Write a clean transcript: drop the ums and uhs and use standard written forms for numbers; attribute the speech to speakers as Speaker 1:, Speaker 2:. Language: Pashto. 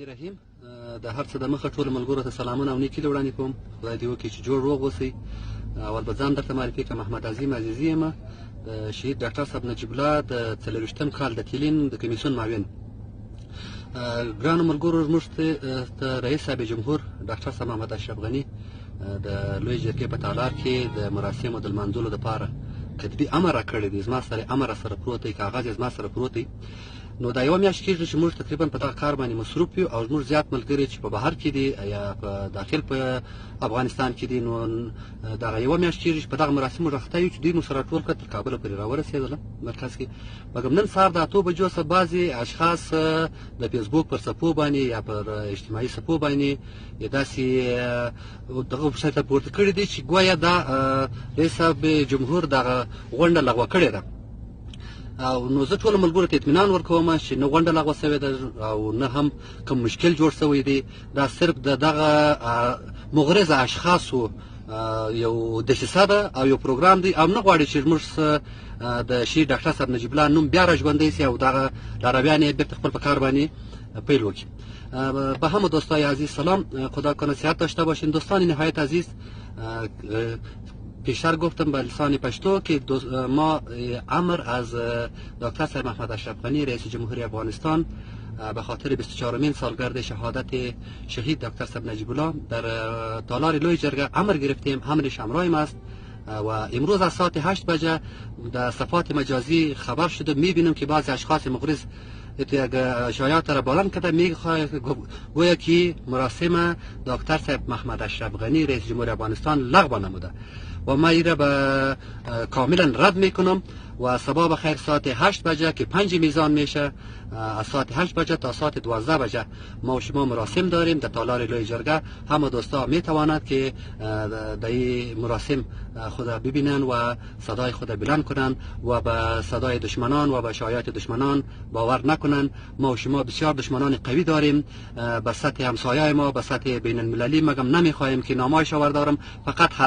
Speaker 1: رحیم د هر څه د مخه ټولو ملګرو ته سلامونه او نیکي وړاندې کوم. خدای دې وکړي چې جوړ روغ اوسئ. اول به ځان درته معرفي کړم. محمد عظیم عزیزي یم، د شهید ډاکټر صاحب نجیب الله د 40 کال د تیلین د کمیسیون معاون. ګرانو ملګرو، زموږ ته رئیس صاحب جمهور ډاکټر صاحب محمد اشرف غني د لوی جرګې په تالار کې د مراسمو د لمانځلو لپاره کتبي امر راکړی دی. زما سره امر سره پروت دی، کاغذ یې زما سره پروت دی. نو دا یوه میاشت کېږي چې موږ تقریبا په دغه کار باندې مصروف یو، او زموږ زیات ملګري چې په بهر کې دي یا په داخل په افغانستان کې دي، نو دغه یوه میاشت کېږي چې په دغه مراسمو راخته یو چې دوی مو سره ټول کړه تر کابله پورې راورسېدلم مرکز کې. مګر نن سهار د 8 بجو څخه بعضې اشخاص د فیسبوک پر صفحو باندې یا پر اجتماعي صفحو باندې داسې دغه ویبسایټ پورته کړي دي چې ګویا دا رئیس صاحب جمهور دغه غونډه لغوه کړې ده. او نو زه ټولو ملګرو ته اطمینان ورکوم چې نه غونډه لغوه شوې ده او نه هم کوم مشکل جوړ شوی دی. دا صرف د دغه مغرضه اشخاصو یو دسیسه ده او یو پروګرام دی، او نه غواړي چې موږ د شهید ډاکټر صاحب نجیب الله نوم بیا راژوندی سي او دغه لارویان یې بیرته خپل په کار باندې پیل وکړي. به همه دوستای عزیز سلام، خدا کنه صحت داشته باشین. دوستان نهایت عزیز، پیشتر گفتم به لسان پشتو که ما امر از دکتر صاحب محمد اشرف غنی رئیس جمهوری افغانستان به خاطر 24مین سالگرد شهادت شهید دکتر صاحب نجیب الله در تالار لوی جرگه امر گرفتیم. امرش همراهیم است و امروز از ساعت 8 بجه در صفحات مجازی خبر شده. میبینیم که بعضی اشخاص مغرض شایعات را بلند کرده، گویا که مراسم دکتر صاحب محمد اشرف غنی رئیس جمهوری افغانستان لغو نموده و ما ایره به کاملا رد میکنم. و صبح بخیر ساعت 8 بجه که 5 میزان میشه، از ساعت 8 بجه تا ساعت 12 بجه ما و شما مراسم داریم در تالار لوی جرگه. همه دوستا میتواند که در این مراسم خود ببینن و صدای خود بلند کنن و به صدای دشمنان و به شایعات دشمنان باور نکنن. ما و شما بسیار دشمنان قوی داریم به سطح همسایه ما، به سطح بین المللی. مگم نمیخواهیم که نامایش آوردارم، فقط